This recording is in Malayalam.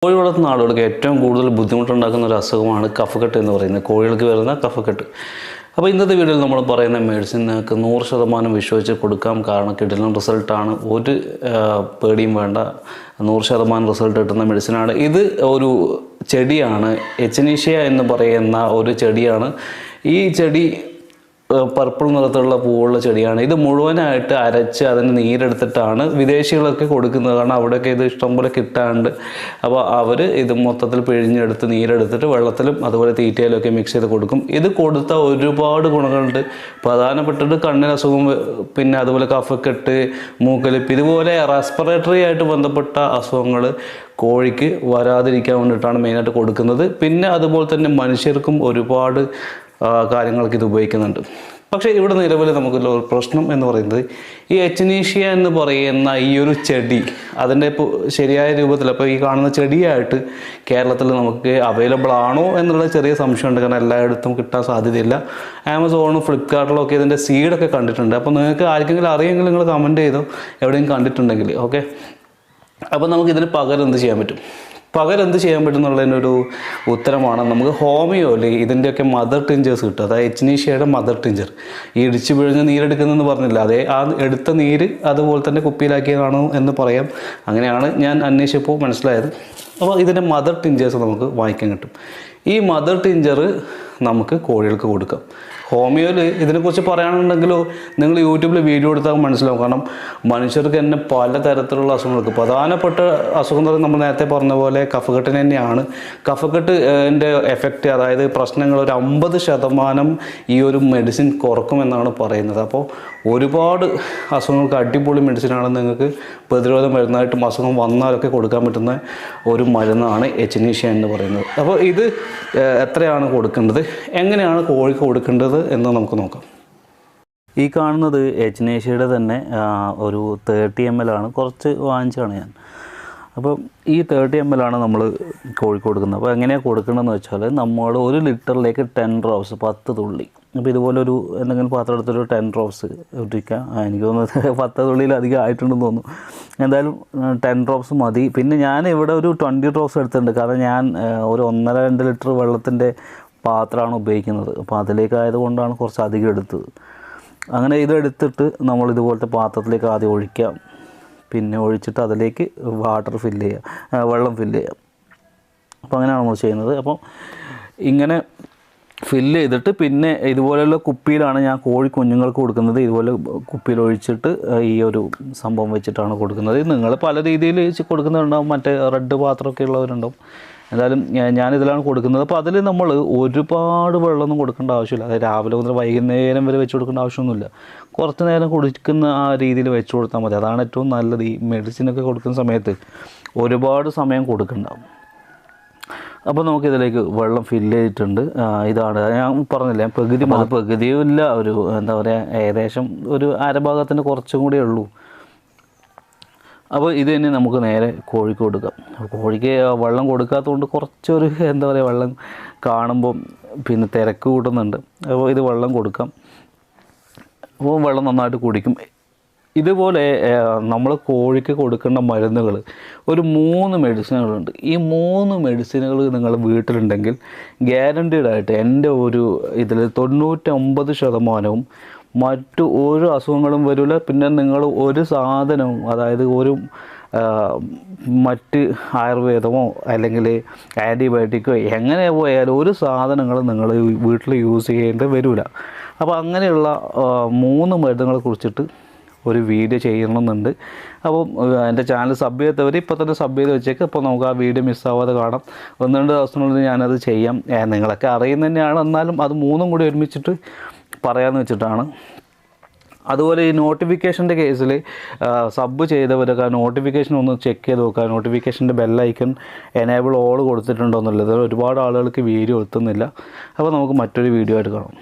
കോഴി വളർത്തുന്ന ആളുകൾക്ക് ഏറ്റവും കൂടുതൽ ബുദ്ധിമുട്ടുണ്ടാക്കുന്ന ഒരു അസുഖമാണ് കഫക്കെട്ട് എന്ന് പറയുന്നത്. കോഴികൾക്ക് വരുന്ന കഫക്കെട്ട്. അപ്പോൾ ഇന്നത്തെ വീഡിയോയിൽ നമ്മൾ പറയുന്ന മെഡിസിൻ നിങ്ങൾക്ക് 100% വിശ്വസിച്ച് കൊടുക്കാം. കാരണം കിട്ടുന്ന റിസൾട്ടാണ്, ഒരു പേടിയും വേണ്ട. 100% റിസൾട്ട് കിട്ടുന്ന മെഡിസിനാണ്. ഇത് ഒരു ചെടിയാണ്, എച്ചിനീഷ്യ എന്ന് പറയുന്ന ഒരു ചെടിയാണ്. ഈ ചെടി പർപ്പിൾ നിറത്തിലുള്ള പൂവുള്ള ചെടിയാണ്. ഇത് മുഴുവനായിട്ട് അരച്ച് അതിന് നീരെടുത്തിട്ടാണ് വിദേശികളൊക്കെ കൊടുക്കുന്നത്. കാരണം അവിടെയൊക്കെ ഇത് ഇഷ്ടംപോലെ കിട്ടാണ്ട്. അപ്പോൾ അവർ ഇത് മൊത്തത്തിൽ പിഴിഞ്ഞെടുത്ത് നീരെടുത്തിട്ട് വെള്ളത്തിലും അതുപോലെ തീറ്റയിലൊക്കെ മിക്സ് ചെയ്ത് കൊടുക്കും. ഇത് കൊടുത്ത ഒരുപാട് ഗുണങ്ങളുണ്ട്. പ്രധാനപ്പെട്ടത് കണ്ണിന് അസുഖം, പിന്നെ അതുപോലെ കഫക്കെട്ട്, മൂക്കലിപ്പ്, ഇതുപോലെ റെസ്പിറേറ്ററി ആയിട്ട് ബന്ധപ്പെട്ട അസുഖങ്ങൾ കോഴിക്ക് വരാതിരിക്കാൻ വേണ്ടിയിട്ടാണ് മെയിനായിട്ട് കൊടുക്കുന്നത്. പിന്നെ അതുപോലെ തന്നെ മനുഷ്യർക്കും ഒരുപാട് കാര്യങ്ങൾക്ക് ഇത് ഉപയോഗിക്കുന്നുണ്ട്. പക്ഷേ ഇവിടെ നിലവിൽ നമുക്കുള്ള ഒരു പ്രശ്നം എന്ന് പറയുന്നത് ഈ എച്ചിനീഷ്യ എന്ന് പറയുന്ന ഈ ഒരു ചെടി അതിൻ്റെ ഇപ്പോൾ ശരിയായ രൂപത്തിൽ, അപ്പോൾ ഈ കാണുന്ന ചെടിയായിട്ട് കേരളത്തിൽ നമുക്ക് അവൈലബിൾ ആണോ എന്നുള്ള ചെറിയ സംശയമുണ്ട്. കാരണം എല്ലായിടത്തും കിട്ടാൻ സാധ്യതയില്ല. ആമസോണും ഫ്ലിപ്കാർട്ടിലൊക്കെ ഇതിൻ്റെ സീഡൊക്കെ കണ്ടിട്ടുണ്ട്. അപ്പോൾ നിങ്ങൾക്ക് ആർക്കെങ്കിലും അറിയെങ്കിൽ നിങ്ങൾ കമൻറ്റ് ചെയ്തോ എവിടെയും കണ്ടിട്ടുണ്ടെങ്കിൽ. ഓക്കെ, അപ്പോൾ നമുക്കിതിന് പകരം എന്ത് ചെയ്യാൻ പറ്റും? പകരം എന്ത് ചെയ്യാൻ പറ്റും എന്നുള്ളതിനൊരു ഉത്തരമാണ് നമുക്ക് ഹോമിയോയിൽ ഇതിൻ്റെയൊക്കെ മദർ ടിഞ്ചേഴ്സ് കിട്ടും. അതായത് എച്ചിനീഷ്യയുടെ മദർ ടിഞ്ചർ, ഈ ഇടിച്ച് പിഴിഞ്ഞ് നീരെടുക്കുന്നതെന്ന് പറഞ്ഞില്ല, അതേ ആ എടുത്ത നീര് അതുപോലെ തന്നെ കുപ്പിയിലാക്കിയതാണോ എന്ന് പറയാം. അങ്ങനെയാണ് ഞാൻ അന്വേഷിച്ചപ്പോൾ മനസ്സിലായത്. അപ്പോൾ ഇതിൻ്റെ മദർ ടിഞ്ചേഴ്സ് നമുക്ക് വാങ്ങിക്കാൻ കിട്ടും. ഈ മദർ ടിഞ്ചർ നമുക്ക് കോഴികൾക്ക് കൊടുക്കാം. ഹോമിയോയിൽ ഇതിനെക്കുറിച്ച് പറയുകയാണെന്നുണ്ടെങ്കിലോ നിങ്ങൾ യൂട്യൂബിൽ വീഡിയോ എടുത്താൽ മനസ്സിലാവും. കാരണം മനുഷ്യർക്ക് തന്നെ പലതരത്തിലുള്ള അസുഖങ്ങൾക്ക് പ്രധാനപ്പെട്ട അസുഖം എന്ന് പറയുന്നത് നമ്മൾ നേരത്തെ പറഞ്ഞ പോലെ കഫക്കെട്ടിന് തന്നെയാണ്. കഫക്കെട്ടിൻ്റെ എഫക്റ്റ്, അതായത് പ്രശ്നങ്ങൾ ഒരു 50% ഈ ഒരു മെഡിസിൻ കുറക്കുമെന്നാണ് പറയുന്നത്. അപ്പോൾ ഒരുപാട് അസുഖങ്ങൾക്ക് അടിപൊളി മെഡിസിനാണ്. നിങ്ങൾക്ക് പ്രതിരോധ മരുന്നായിട്ടും അസുഖം വന്നാലൊക്കെ കൊടുക്കാൻ പറ്റുന്ന ഒരു മരുന്നാണ് എച്ചിനീഷ്യ എന്ന് പറയുന്നത്. അപ്പോൾ ഇത് എത്രയാണ് കൊടുക്കേണ്ടത്, എങ്ങനെയാണ് കോഴിക്ക് കൊടുക്കേണ്ടത് എന്ന് നമുക്ക് നോക്കാം. ഈ കാണുന്നത് എച്ചിനീഷ്യയുടെ തന്നെ ഒരു 30 ml ആണ്. കുറച്ച് വാങ്ങിച്ചാണ് ഞാൻ. അപ്പോൾ ഈ 30 ml ആണ് നമ്മൾ കോഴിക്ക് കൊടുക്കുന്നത്. അപ്പോൾ എങ്ങനെയാണ് കൊടുക്കേണ്ടതെന്ന് വെച്ചാൽ നമ്മൾ 1 ലിറ്ററിലേക്ക് 10 ഡ്രോപ്സ്, 10 തുള്ളി. അപ്പോൾ ഇതുപോലൊരു എന്തെങ്കിലും പാത്രം എടുത്തൊരു 10 ഡ്രോപ്സ് ഇട്ടിരിക്കുക. എനിക്ക് തോന്നുന്നത് 10 തുള്ളിയിലധികം ആയിട്ടുണ്ടെന്ന് തോന്നുന്നു. എന്തായാലും 10 ഡ്രോപ്സ് മതി. പിന്നെ ഞാൻ ഇവിടെ ഒരു 20 ഡ്രോപ്സ് എടുത്തിട്ടുണ്ട്. കാരണം ഞാൻ ഒരു 1.5-2 ലിറ്റർ വെള്ളത്തിൻ്റെ പാത്രമാണ് ഉപയോഗിക്കുന്നത്. അപ്പോൾ അതിലേക്കായതുകൊണ്ടാണ് കുറച്ച് അധികം എടുത്തത്. അങ്ങനെ ഇതെടുത്തിട്ട് നമ്മൾ ഇതുപോലത്തെ പാത്രത്തിലേക്ക് ആദ്യം ഒഴിക്കാം. പിന്നെ ഒഴിച്ചിട്ട് അതിലേക്ക് വാട്ടർ ഫില്ല് ചെയ്യുക, വെള്ളം ഫില്ല് ചെയ്യുക. അപ്പോൾ അങ്ങനെയാണ് നമ്മൾ ചെയ്യുന്നത്. അപ്പോൾ ഇങ്ങനെ ഫില്ല് ചെയ്തിട്ട് പിന്നെ ഇതുപോലെയുള്ള കുപ്പിയിലാണ് ഞാൻ കോഴി കുഞ്ഞുങ്ങൾക്ക് കൊടുക്കുന്നത്. ഇതുപോലെ കുപ്പിയിൽ ഒഴിച്ചിട്ട് ഈ ഒരു സംഭവം വെച്ചിട്ടാണ് കൊടുക്കുന്നത്. നിങ്ങൾ പല രീതിയിൽ കൊടുക്കുന്നുണ്ടാവും, മറ്റേ റെഡ് പാത്രമൊക്കെ ഉള്ളവരുണ്ടാവും. എന്തായാലും ഞാനിതിലാണ് കൊടുക്കുന്നത്. അപ്പോൾ അതിൽ നമ്മൾ ഒരുപാട് വെള്ളമൊന്നും കൊടുക്കേണ്ട ആവശ്യമില്ല. അതായത് രാവിലെ മുതൽ വൈകുന്നേരം വരെ വെച്ച് കൊടുക്കേണ്ട ആവശ്യമൊന്നുമില്ല. കുറച്ച് നേരം കുടിക്കുന്ന ആ രീതിയിൽ വെച്ച് കൊടുത്താൽ മതി. അതാണ് ഏറ്റവും നല്ലത്. ഈ മെഡിസിനൊക്കെ കൊടുക്കുന്ന സമയത്ത് ഒരുപാട് സമയം കൊടുക്കണ്ട. അപ്പോൾ നമുക്കിതിലേക്ക് വെള്ളം ഫില്ല് ചെയ്തിട്ടുണ്ട്. ഇതാണ് ഞാൻ പറഞ്ഞില്ല, പകുതിയും ഇല്ല, ഒരു എന്താ പറയുക, ഏകദേശം ഒരു അരഭാഗത്തിന് കുറച്ചും കൂടിയേ ഉള്ളൂ. അപ്പോൾ ഇത് തന്നെ നമുക്ക് നേരെ കോഴിക്ക് കൊടുക്കാം. കോഴിക്ക് വെള്ളം കൊടുക്കാത്തതുകൊണ്ട് കുറച്ചൊരു എന്താ പറയുക, വെള്ളം കാണുമ്പം പിന്നെ തിരക്ക് കൂട്ടുന്നുണ്ട്. അപ്പോൾ ഇത് വെള്ളം കൊടുക്കാം. അപ്പോൾ വെള്ളം നന്നായിട്ട് കുടിക്കും. ഇതുപോലെ നമ്മൾ കോഴിക്ക് കൊടുക്കേണ്ട മരുന്നുകൾ ഒരു 3 മെഡിസിനുകളുണ്ട്. ഈ 3 മെഡിസിനുകൾ നിങ്ങൾ വീട്ടിലുണ്ടെങ്കിൽ ഗ്യാരണ്ടീഡായിട്ട് എൻ്റെ ഒരു ഇതിൽ 99% മറ്റു ഒരു അസുഖങ്ങളും വരില്ല. പിന്നെ നിങ്ങൾ ഒരു സാധനവും, അതായത് ഒരു മറ്റ് ആയുർവേദമോ അല്ലെങ്കിൽ ആൻറ്റിബയോട്ടിക്കോ എങ്ങനെ പോയാലും ഒരു സാധനങ്ങളും നിങ്ങൾ വീട്ടിൽ യൂസ് ചെയ്യേണ്ടി വരില്ല. അപ്പോൾ അങ്ങനെയുള്ള 3 മരുന്നുകളെ കുറിച്ചിട്ട് ഒരു വീഡിയോ ചെയ്യണമെന്നുണ്ട്. അപ്പോൾ എൻ്റെ ചാനൽ സബ് ചെയ്യാത്തവർ ഇപ്പോൾ തന്നെ സബ് ചെയ്ത് വെച്ചേക്ക്. അപ്പോൾ നമുക്ക് ആ വീഡിയോ മിസ്സാവാതെ കാണാം. 1-2 ദിവസത്തിനുള്ളിൽ ഞാനത് ചെയ്യാം. നിങ്ങളൊക്കെ അറിയുന്ന തന്നെയാണ്, എന്നാലും അത് 3ഉം കൂടി ഒരുമിച്ചിട്ട് പറയാമെന്ന് വെച്ചിട്ടാണ്. അതുപോലെ ഈ നോട്ടിഫിക്കേഷൻ്റെ കേസിൽ സബ് ചെയ്തവരൊക്കെ ആ നോട്ടിഫിക്കേഷൻ ഒന്ന് ചെക്ക് ചെയ്ത് നോക്കുക. നോട്ടിഫിക്കേഷൻ്റെ ബെല്ലൈക്കൺ എനേബിൾ ഓൾ കൊടുത്തിട്ടുണ്ടോ എന്നുള്ളത്. ഒരുപാട് ആളുകൾക്ക് വീഡിയോ എത്തുന്നില്ല. അപ്പോൾ നമുക്ക് മറ്റൊരു വീഡിയോ ആയിട്ട് കാണാം.